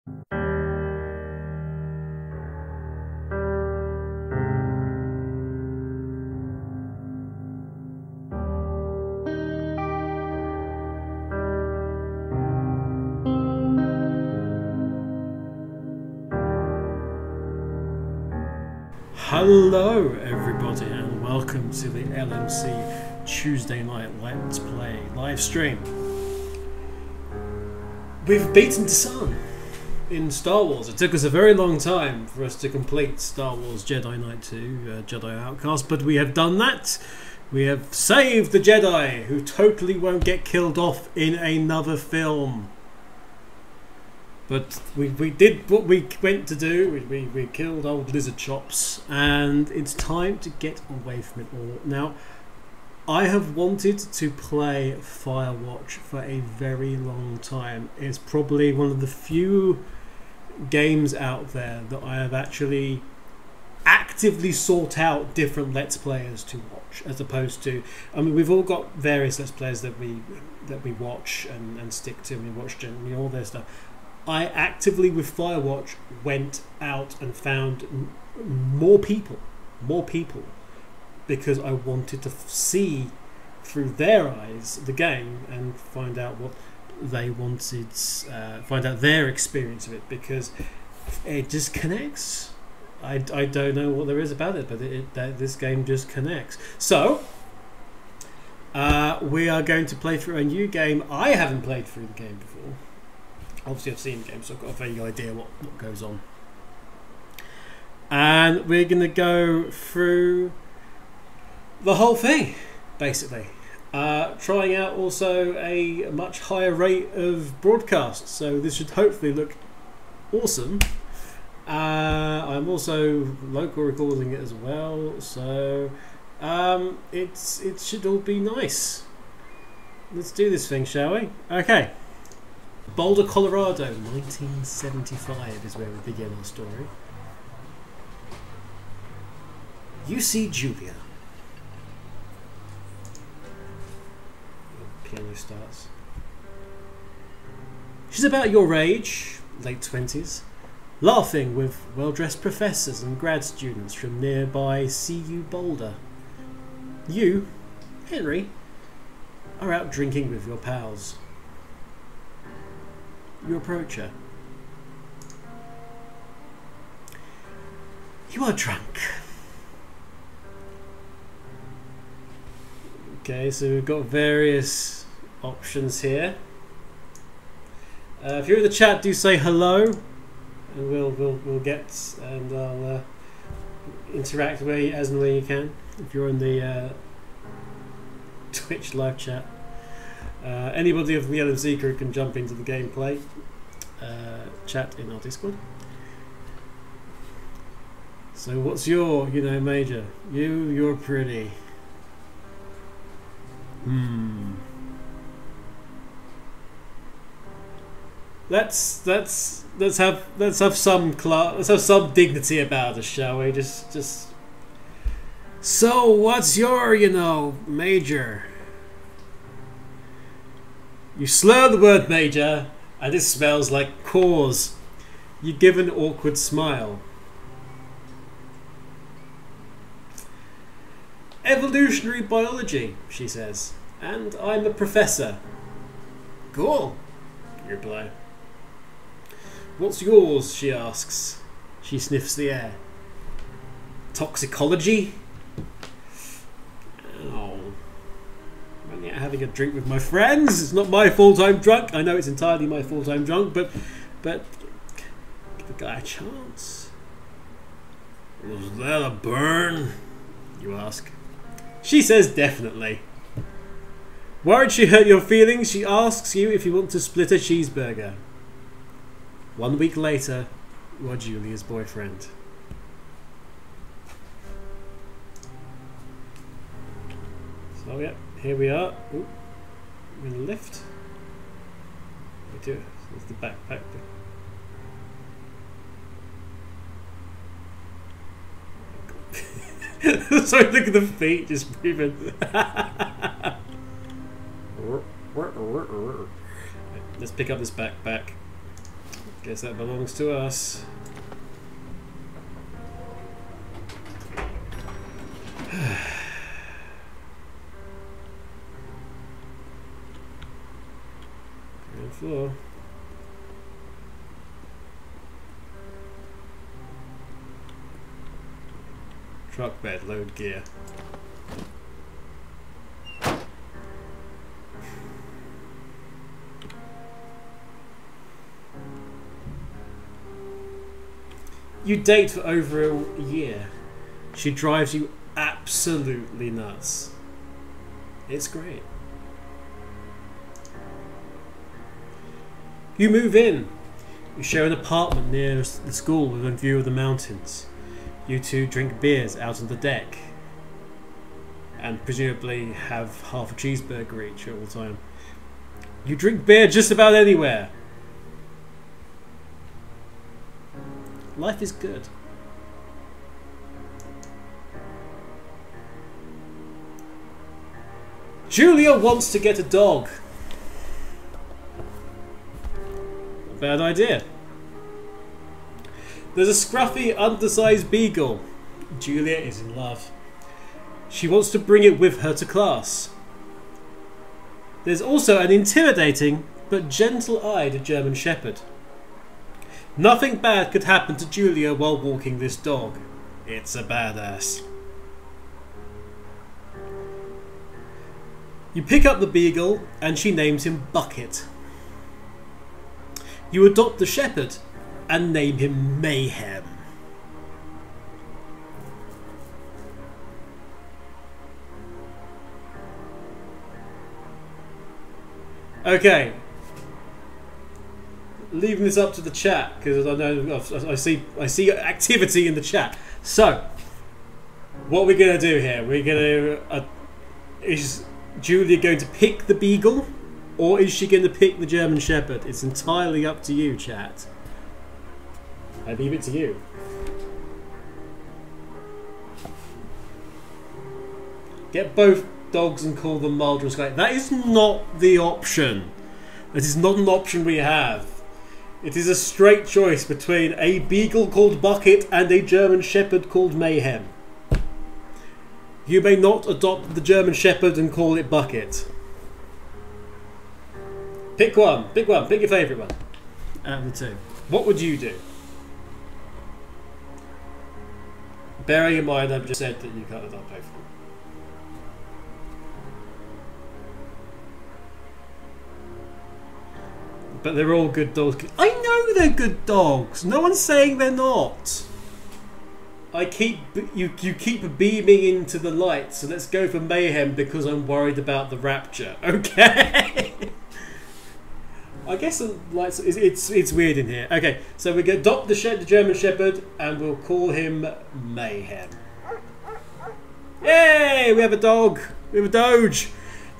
Hello everybody and welcome to the LMC Tuesday night Let's Play live stream. We've beaten the sun in Star Wars. It took us a very long time for us to complete Star Wars Jedi Knight 2, Jedi Outcast, but we have done that. We have saved the Jedi who totally won't get killed off in another film. But we did what we went to do. We killed old lizard chops, and it's time to get away from it all. Now, I have wanted to play Firewatch for a very long time. It's probably one of the few games out there that I have actually actively sought out different Let's Players to watch, as opposed to, I mean, we've all got various Let's Players that we watch and stick to, and we watch generally all their stuff. I actively, with Firewatch, went out and found more people, because I wanted to see through their eyes the game and find out what they wanted, find out their experience of it, because it just connects. I don't know what there is about it, but this game just connects. So, we are going to play through a new game. I haven't played through the game before. Obviously I've seen the game, so I've got a vague idea what goes on. And we're going to go through the whole thing, basically. Trying out also a much higher rate of broadcast, so this should hopefully look awesome. I'm also local recording it as well, so it should all be nice. Let's do this thing, shall we? Okay. Boulder, Colorado, 1975 is where we begin our story. You see Julia. The piano starts. She's about your age, late 20s, laughing with well-dressed professors and grad students from nearby CU Boulder. You, Henry, are out drinking with your pals. You approach her. You are drunk. Okay, so we've got various options here. If you're in the chat, do say hello, and we'll get, and I'll interact as and when you can. If you're in the Twitch live chat. Anybody of the LMC crew can jump into the gameplay chat in our Discord. So what's your, major? You're pretty. Let's have some class. Let's have some dignity about us, shall we? Just. So what's your, major? You slur the word major, and it smells like cause. You give an awkward smile. Evolutionary biology, she says, and I'm a professor. Cool, you reply. What's yours, she asks. She sniffs the air. Toxicology? Oh. Having a drink with my friends. It's not my fault I'm drunk. I know it's entirely my fault I'm drunk, but give the guy a chance. Was that a burn? You ask. She says definitely. Worried she hurt your feelings, she asks you if you want to split a cheeseburger. 1 week later, you are Julia's boyfriend. So yeah. Here we are. Ooh, we're in the lift. We do. There's the backpack. Sorry, look at the feet just moving. Let's pick up this backpack. Guess that belongs to us. Ground floor. Truck bed, load gear. You date for over a year. She drives you absolutely nuts. It's great. You move in. You share an apartment near the school with a view of the mountains. You two drink beers out on the deck. And presumably have half a cheeseburger each all the time. You drink beer just about anywhere. Life is good. Julia wants to get a dog. Bad idea. There's a scruffy, undersized beagle. Julia is in love. She wants to bring it with her to class. There's also an intimidating but gentle-eyed German Shepherd. Nothing bad could happen to Julia while walking this dog. It's a badass. You pick up the beagle and she names him Bucket. You adopt the shepherd and name him Mayhem. Okay. Leaving this up to the chat because I know I see activity in the chat. So, what we're gonna do here? We're gonna is Julia going to pick the beagle, or is she going to pick the German Shepherd? It's entirely up to you, chat. I leave it to you. Get both dogs and call them Mulder and Sky. That is not the option. That is not an option we have. It is a straight choice between a beagle called Bucket and a German Shepherd called Mayhem. You may not adopt the German Shepherd and call it Bucket. Pick one. Pick one. Pick your favourite one out of the two. What would you do? Bearing in mind I've just said that you can't adopt both of them. But they're all good dogs. I know they're good dogs. No one's saying they're not. You keep beaming into the light, so let's go for Mayhem because I'm worried about the rapture. Okay. I guess the lights. It's weird in here. Okay, so we go adopt the German Shepherd and we'll call him Mayhem. Yay! We have a dog. We have a Doge.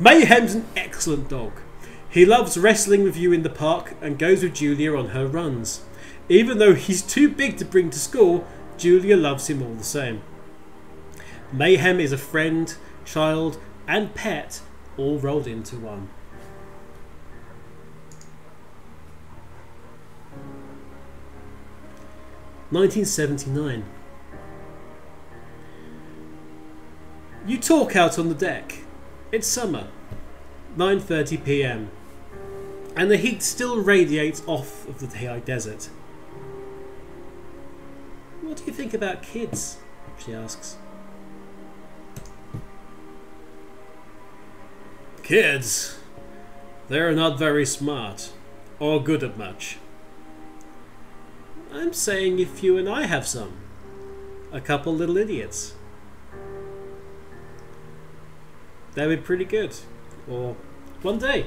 Mayhem's an excellent dog. He loves wrestling with you in the park and goes with Julia on her runs. Even though he's too big to bring to school, Julia loves him all the same. Mayhem is a friend, child and pet all rolled into one. (1979). You talk out on the deck. It's summer. 9:30 p.m. and the heat still radiates off of the high desert. What do you think about kids? She asks. Kids? They're not very smart or good at much. I'm saying if you and I have some. A couple little idiots. That'd be pretty good. Or one day.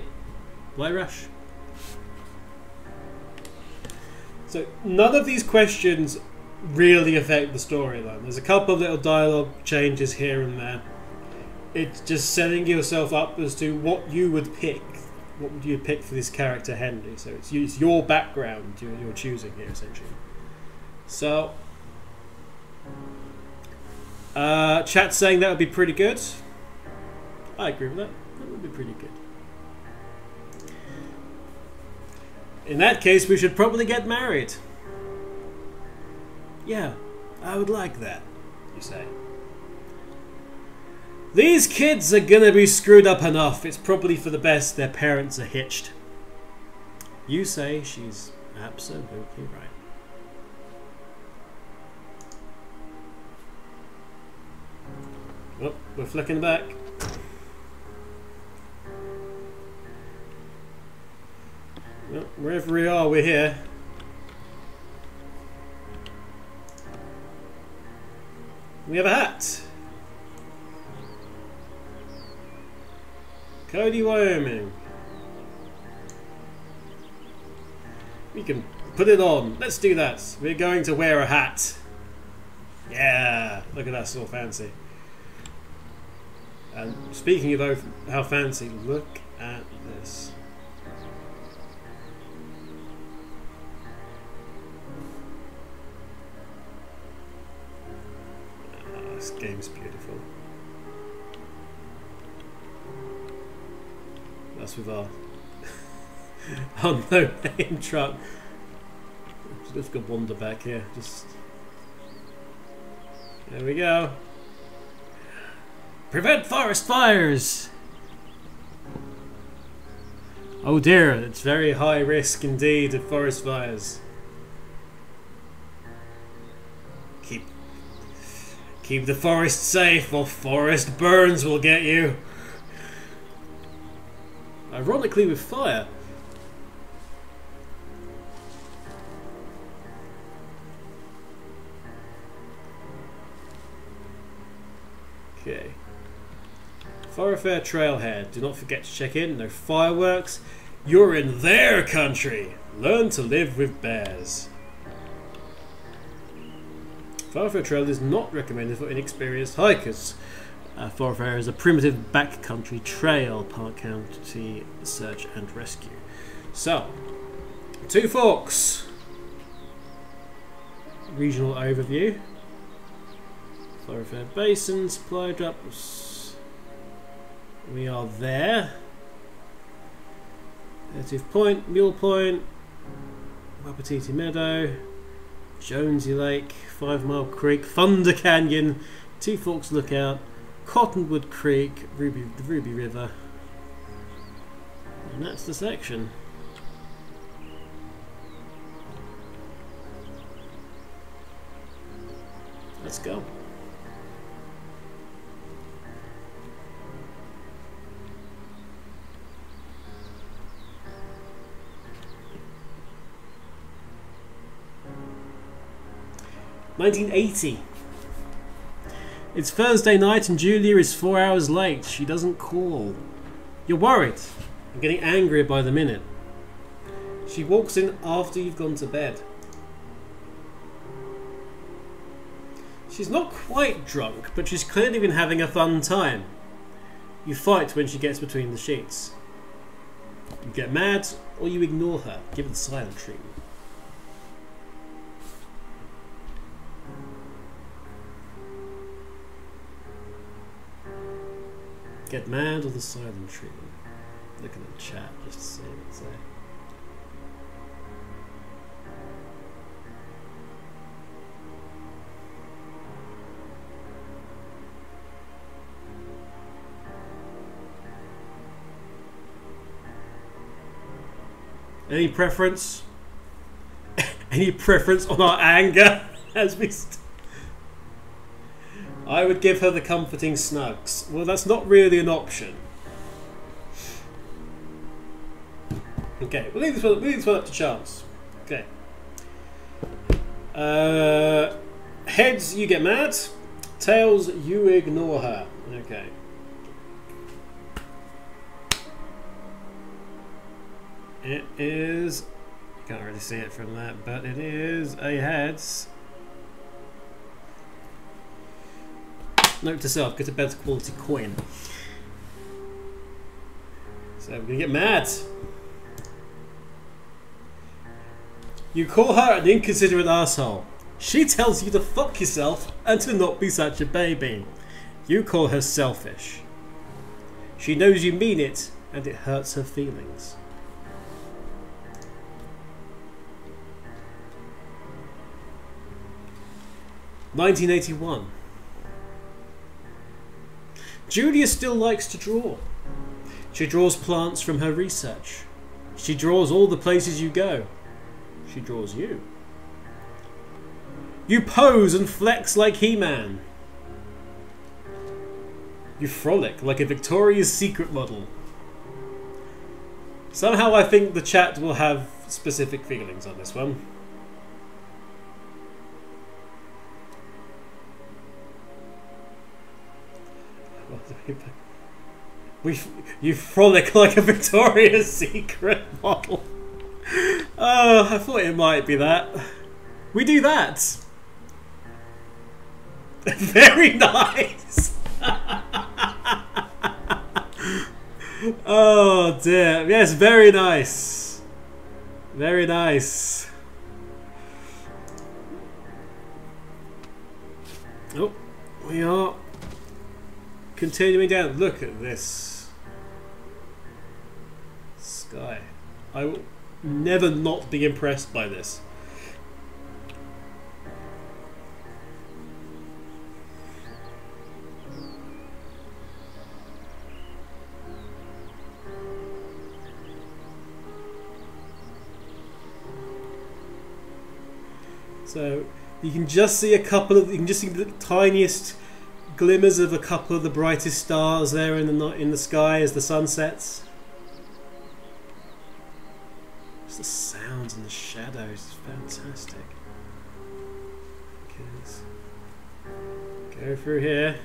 Why rush? So none of these questions really affect the storyline. There's a couple of little dialogue changes here and there. It's just setting yourself up as to what you would pick. What would you pick for this character, Henry? So it's your background you're choosing here, essentially. So, chat's saying that would be pretty good. I agree with that. That would be pretty good. In that case, we should probably get married. Yeah, I would like that, you say. These kids are gonna be screwed up enough. It's probably for the best their parents are hitched. You say she's absolutely right. Oh, we're flicking back. Well, wherever we are, we're here. We have a hat. Cody, Wyoming. We can put it on. Let's do that. We're going to wear a hat. Yeah, look at that, so fancy. And speaking of how fancy, look at this. This game's beautiful. That's with our no-name truck. Let's go wander back here. Just there we go. Prevent forest fires. Oh dear, it's very high risk indeed of forest fires. Keep the forest safe or forest burns will get you. Ironically with fire. Okay. Thoroughfare Trailhead. Do not forget to check in. No fireworks. You're in their country. Learn to live with bears. Thoroughfare Trail is not recommended for inexperienced hikers. Thoroughfare is a primitive backcountry trail, park county search and rescue. So, Two Forks. Regional overview. Thoroughfare Basin, supply drops. We are there. Native Point, Mule Point, Wapatiti Meadow, Jonesy Lake, 5 Mile Creek, Thunder Canyon, Two Forks Lookout, Cottonwood Creek, the Ruby River. And that's the section. Let's go. "1980. It's Thursday night and Julia is 4 hours late. She doesn't call. You're worried and getting angrier by the minute. She walks in after you've gone to bed. She's not quite drunk, but she's clearly been having a fun time. You fight when she gets between the sheets. You get mad or you ignore her. Give her the silent treatment. Get mad or the silent treatment? Look at the chat just to see what it's there. Any preference? Any preference on our anger as we I would give her the comforting snugs. Well, that's not really an option. Okay, we'll leave this one up to chance. Okay. Heads, you get mad. Tails, you ignore her. Okay. It is... Can't really see it from that, but it is a heads. Note to self, get a better quality coin. So we're gonna get mad. You call her an inconsiderate asshole. She tells you to fuck yourself and to not be such a baby. You call her selfish. She knows you mean it and it hurts her feelings. 1981. Julia still likes to draw. She draws plants from her research. She draws all the places you go. She draws you. You pose and flex like He-Man. You frolic like a Victoria's Secret model. Somehow I think the chat will have specific feelings on this one. You frolic like a Victoria's Secret model. Oh, I thought it might be that. We do that. Very nice. Oh dear. Yes, very nice. Very nice. Oh, we are continuing down. Look at this sky. I will never not be impressed by this. So you can just see a couple of, you can just see the tiniest glimmers of a couple of the brightest stars there in the sky as the sun sets. Just the sounds and the shadows is fantastic. Okay, let's go through here.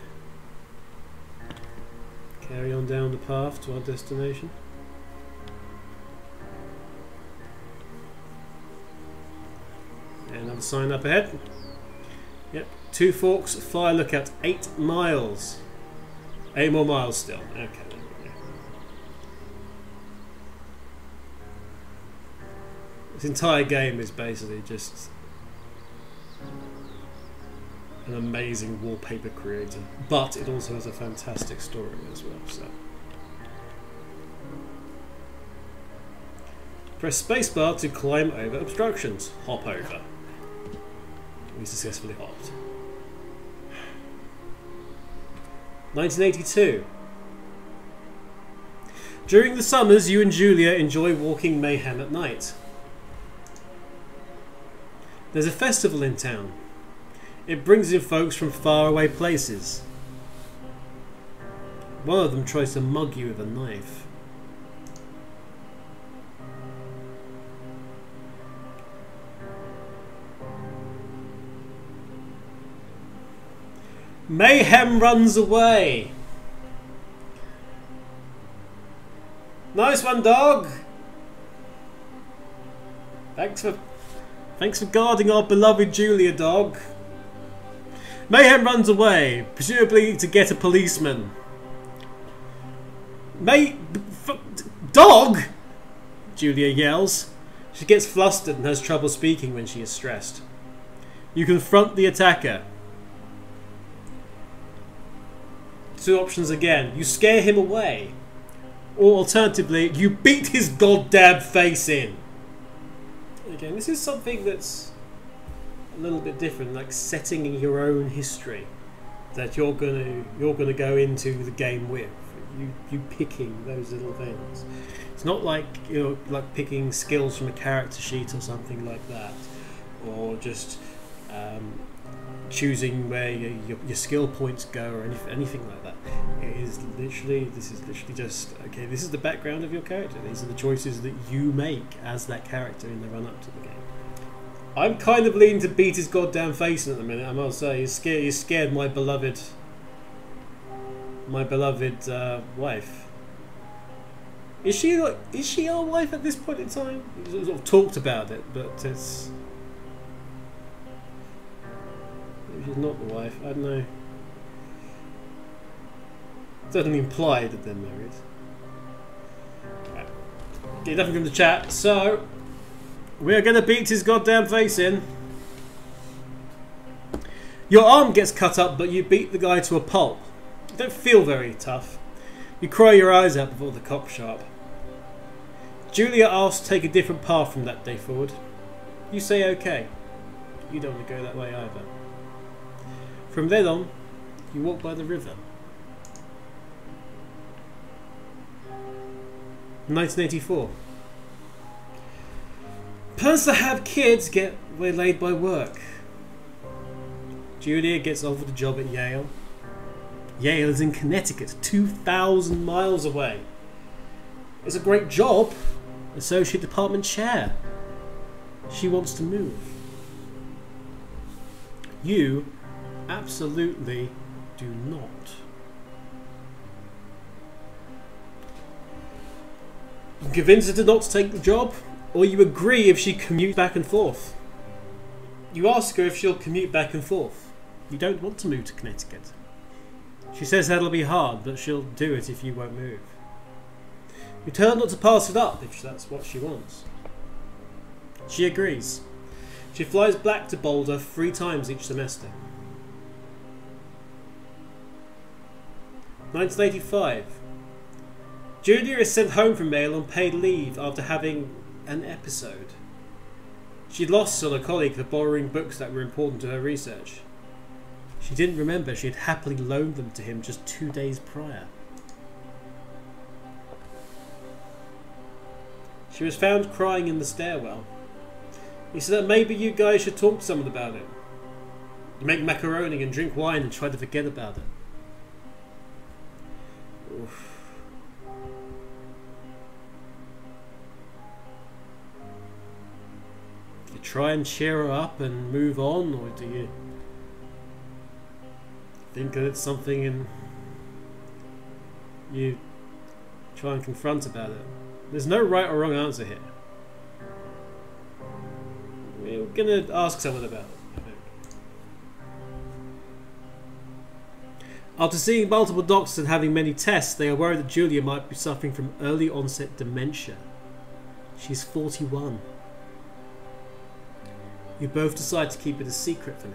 Carry on down the path to our destination. Another sign up ahead. Yep, Two Forks Fire Lookout, 8 miles. 8 more miles still. Okay, there we go. This entire game is basically just an amazing wallpaper creator, but it also has a fantastic story as well. So press spacebar to climb over obstructions. Hop over. We successfully hopped. 1982. During the summers, you and Julia enjoy walking mayhem at night. There's a festival in town. It brings in folks from faraway places. One of them tries to mug you with a knife. Mayhem runs away. Nice one, dog. Thanks for guarding our beloved Julia, dog. Mayhem runs away, presumably to get a policeman. Dog! Julia yells. She gets flustered and has trouble speaking when she is stressed. You confront the attacker. Two options again. You scare him away. Or alternatively, you beat his goddamn face in. Again, this is something that's a little bit different, like setting in your own history that you're gonna go into the game with. You picking those little things. It's not like like picking skills from a character sheet or something like that, or just choosing where your skill points go or anything like that. This is literally just, okay, this is the background of your character. These are the choices that you make as that character in the run up to the game. I'm kind of leaning to beat his goddamn face in at the minute, I must say. He's scared my beloved wife. Is she our wife at this point in time? We've sort of talked about it, but it's maybe she's not the wife. I don't know. It doesn't imply that they're married. Right. Get nothing from the chat, so we're gonna beat his goddamn face in. Your arm gets cut up, but you beat the guy to a pulp. You don't feel very tough. You cry your eyes out before the cop shop. Julia asks to take a different path from that day forward. You say okay. You don't want to go that way either. From then on, you walk by the river. 1984. Plans to have kids get waylaid by work. Julia gets offered a job at Yale. Yale is in Connecticut, 2,000 miles away. It's a great job. Associate department chair. She wants to move. You absolutely do not. You convince her to not take the job, or you agree if she commutes back and forth. You ask her if she'll commute back and forth. You don't want to move to Connecticut. She says that'll be hard, but she'll do it if you won't move. You tell her not to pass it up if that's what she wants. She agrees. She flies back to Boulder 3 times each semester. 1985. Julia is sent home from Yale on paid leave after having an episode. She'd lost on a colleague for borrowing books that were important to her research. She didn't remember she had happily loaned them to him just 2 days prior. She was found crying in the stairwell. He said that maybe you guys should talk to someone about it. You make macaroni and drink wine and try to forget about it. Oof. You try and cheer her up and move on, or do you think that it's something and you try and confront about it? There's no right or wrong answer here. We're gonna ask someone about it, I think. After seeing multiple doctors and having many tests, they are worried that Julia might be suffering from early onset dementia. She's 41. You both decide to keep it a secret for now.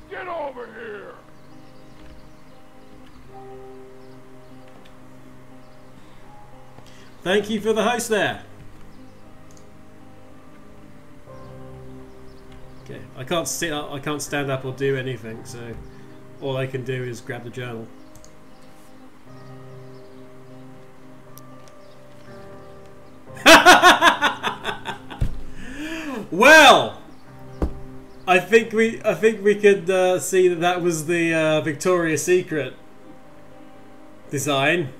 Get over here! Thank you for the host there. Okay, I can't sit up, I can't stand up or do anything, so all I can do is grab the journal. Well, I think we could see that was the Victoria's Secret design.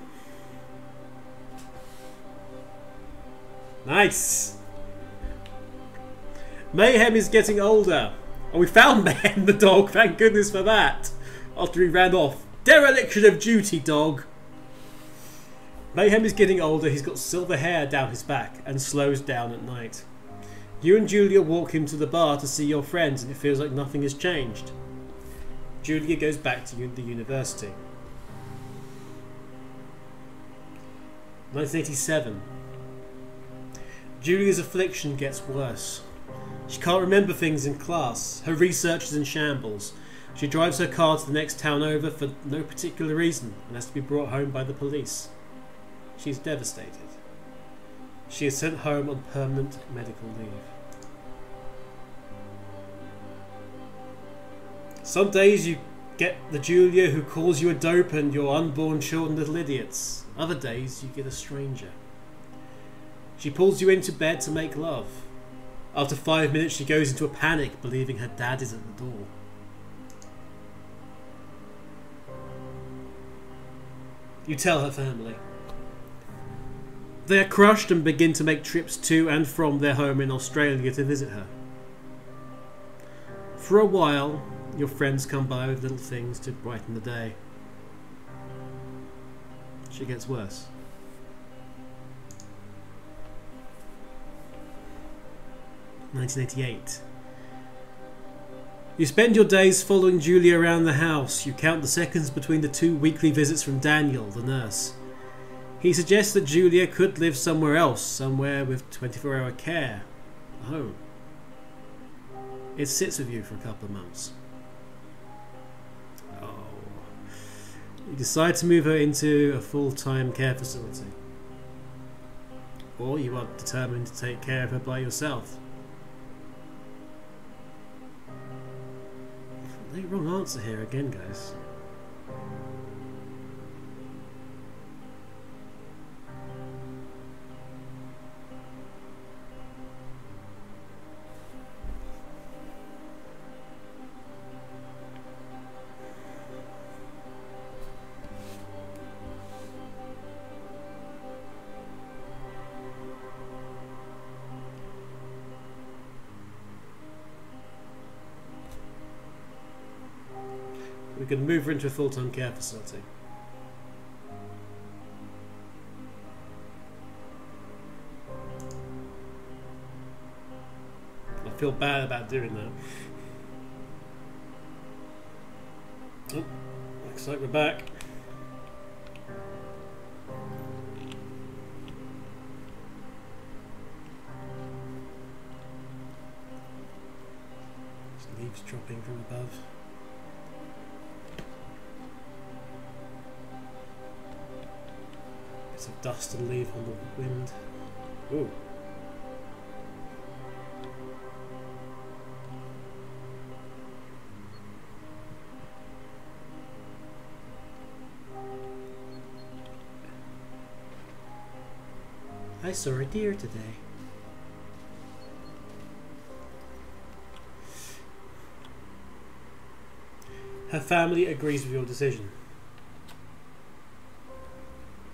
Nice. Mayhem is getting older. Oh, we found Mayhem the dog. Thank goodness for that. After he ran off. Dereliction of duty, dog. Mayhem is getting older. He's got silver hair down his back and slows down at night. You and Julia walk him to the bar to see your friends, and it feels like nothing has changed. Julia goes back to the university. 1987. Julia's affliction gets worse. She can't remember things in class. Her research is in shambles. She drives her car to the next town over for no particular reason and has to be brought home by the police. She's devastated. She is sent home on permanent medical leave. Some days you get the Julia who calls you a dope and your unborn children little idiots. Other days you get a stranger. She pulls you into bed to make love. After 5 minutes she goes into a panic, believing her dad is at the door. You tell her family. They are crushed and begin to make trips to and from their home in Australia to visit her. For a while, your friends come by with little things to brighten the day. She gets worse. (1988). You spend your days following Julia around the house. You count the seconds between the 2 weekly visits from Daniel, the nurse. He suggests that Julia could live somewhere else, somewhere with 24-hour care, a home. It sits with you for a couple of months. Oh. You decide to move her into a full-time care facility. or you are determined to take care of her by yourself. The wrong answer here again, guys. We can move her into a full-time care facility. I feel bad about doing that. Oh, looks like we're back. Just leaves dropping from above. Of dust and leaf on the wind. Ooh. I saw a deer today. Her family agrees with your decision.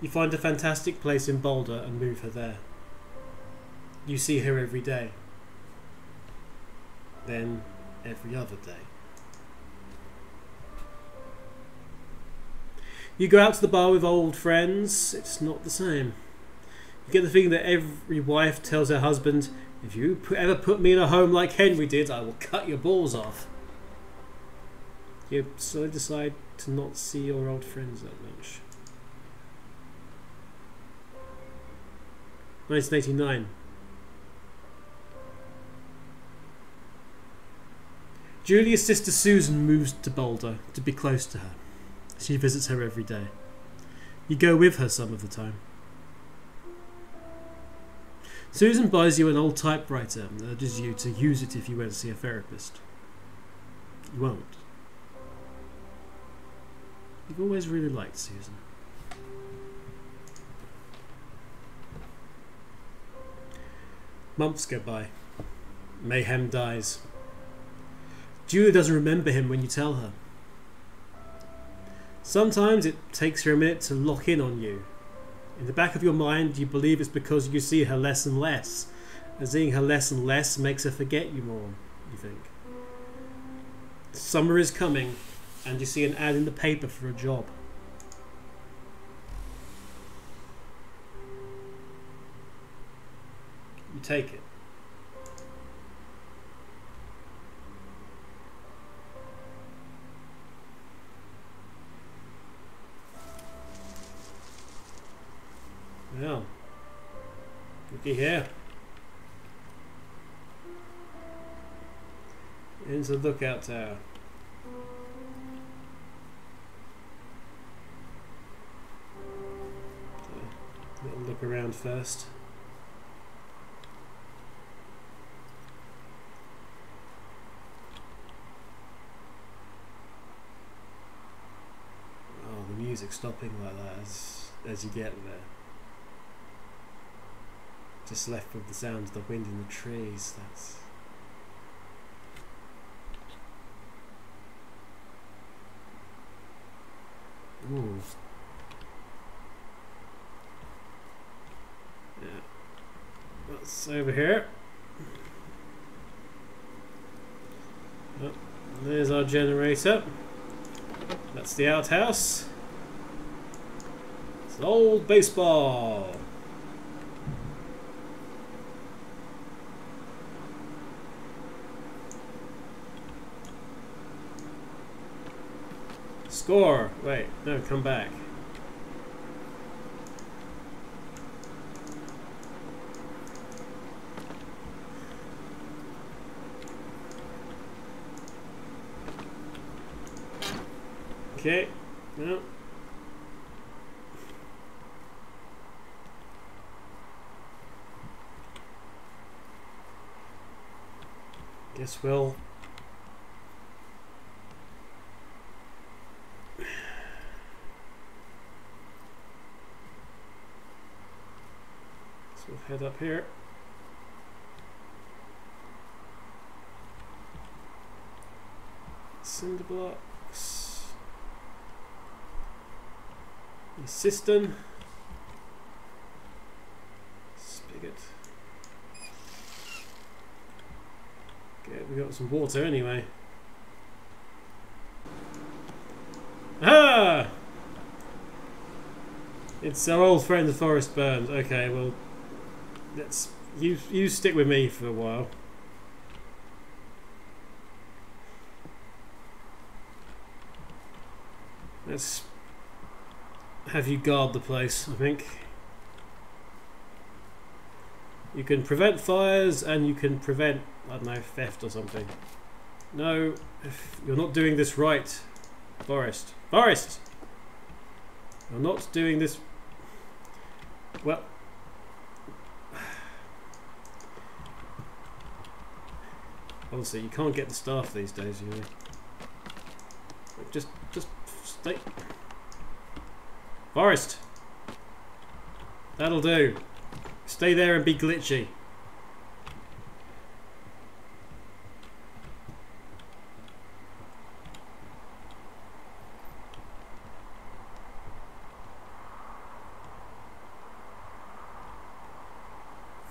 You find a fantastic place in Boulder and move her there. You see her every day. Then every other day. You go out to the bar with old friends. It's not the same. You get the feeling that every wife tells her husband, if you ever put me in a home like Henry did, I will cut your balls off. You slowly decide to not see your old friends that much. 1989. Julia's sister Susan moves to Boulder to be close to her. She visits her every day. You go with her some of the time. Susan buys you an old typewriter and urges you to use it if you went to see a therapist. You won't. You've always really liked Susan. Months go by. Mayhem dies. Julia doesn't remember him when you tell her. Sometimes it takes her a minute to lock in on you. In the back of your mind, you believe it's because you see her less and less. And seeing her less and less makes her forget you more, you think. Summer is coming, and you see an ad in the paper for a job. You take it. Well, looky here. Into the lookout tower. Little look around first. Oh, the music stopping like that as you get there. Just left with the sounds of the wind in the trees. That's ooh. Yeah. What's over here? Oh, there's our generator. That's the outhouse. It's an old baseball. Score! Wait, no, come back. Okay, no. Guess we'll... So we'll head up here. Cinder blocks. The cistern. Spigot. Okay, we got some water anyway. Ah! It's our old friend the forest burned. Okay, well, let's you stick with me for a while. Let's have you guard the place, I think. You can prevent fires and you can prevent, I don't know, theft or something. No, you're not doing this right. Forest. Forest! You're not doing this... Well... Honestly, you can't get the staff these days, you know. Just stay... Forest! That'll do. Stay there and be glitchy.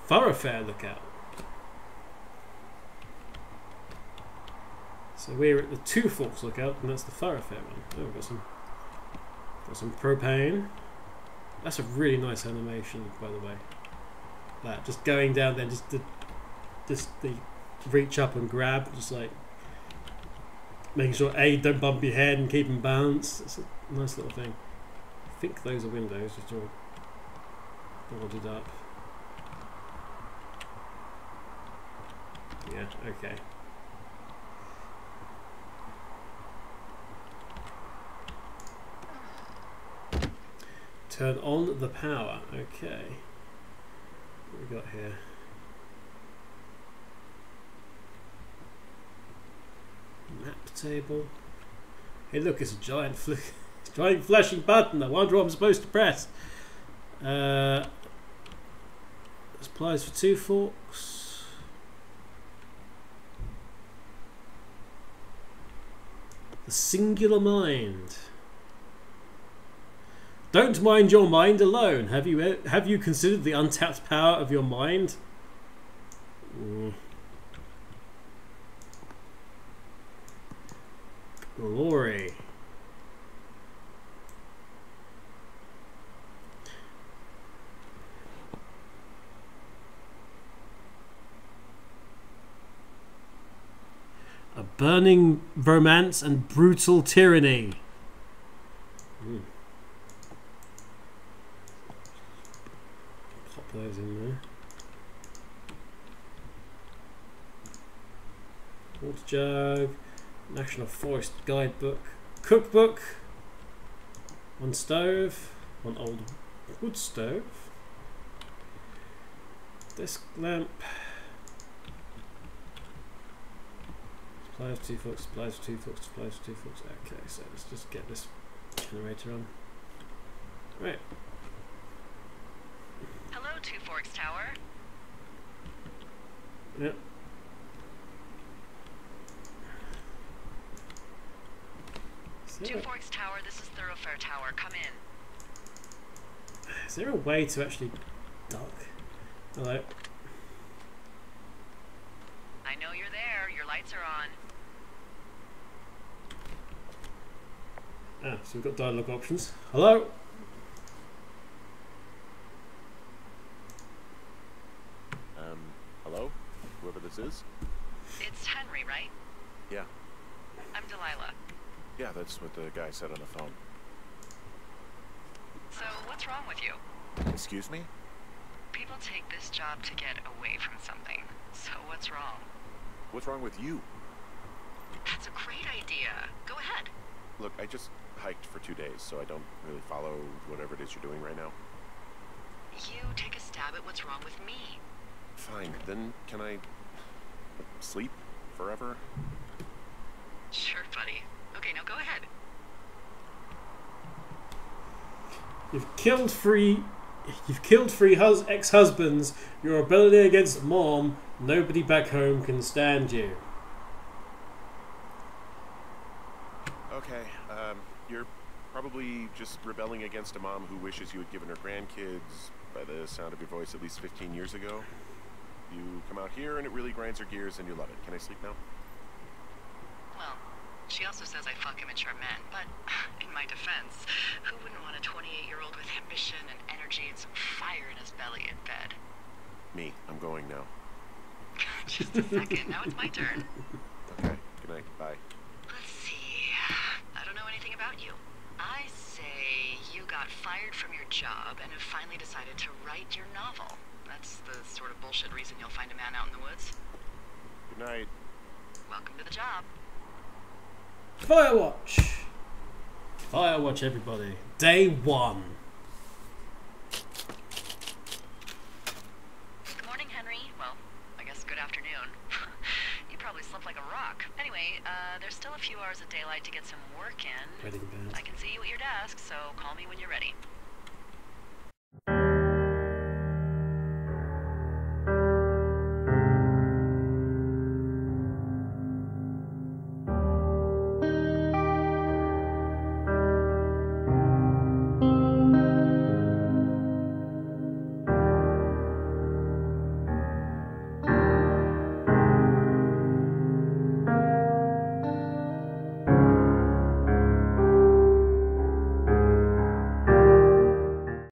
Thoroughfare lookout. So we're at the Two Forks lookout, and that's the thoroughfare one. Oh, we've got some propane. That's a really nice animation, by the way. That just going down there, just the reach up and grab, just like making sure A, don't bump your head and keep them balanced. It's a nice little thing. I think those are windows, just all boarded up. Yeah, okay. Turn on the power. Okay. What we got here? Map table. Hey, look, it's a giant flashing button. I wonder what I'm supposed to press. Supplies for Two Forks. The singular mind. Don't mind your mind alone. Have you considered the untapped power of your mind? Glory. A burning romance and brutal tyranny. Pop those in there. Water jug. National Forest Guidebook. Cookbook. One stove. One old wood stove. Desk lamp. Supplies for Two Forks, supplies for Two Forks, supplies for Two Forks. Okay, so let's just get this generator on. Right. Hello, Two Forks Tower. Yep. Two Forks Tower, this is Thoroughfare Tower. Come in. Is there a way to actually duck? Hello. I know you're there. Your lights are on. Ah, so we've got dialogue options. Hello? Hello? Whoever this is? It's Henry, right? Yeah. I'm Delilah. Yeah, that's what the guy said on the phone. So, what's wrong with you? Excuse me? People take this job to get away from something. So, what's wrong? What's wrong with you? That's a great idea. Go ahead. Look, I just hiked for 2 days, so I don't really follow whatever it is you're doing right now. You take a stab at what's wrong with me. Fine, then can I sleep forever? Sure, buddy. Okay, now go ahead. You've killed three ex-husbands. Your ability against Mom. Nobody back home can stand you. Okay, you're probably just rebelling against a mom who wishes you had given her grandkids, by the sound of your voice, at least 15 years ago. You come out here and it really grinds her gears and you love it. Can I sleep now? Well, she also says I fuck immature men, but in my defense, who wouldn't want a 28-year-old with ambition and energy and some fire in his belly in bed? Me. I'm going now. Just a second, now it's my turn. Okay, good night. Bye. Let's see. I don't know anything about you. I say you got fired from your job and have finally decided to write your novel. That's the sort of bullshit reason you'll find a man out in the woods. Good night. Welcome to the job. Firewatch. Firewatch, everybody. Day 1. Good morning, Henry. Well, I guess good afternoon. You probably slept like a rock. Anyway, there's still a few hours of daylight to get some work in. Wedding band. I can see you at your desk, so call me when you're ready.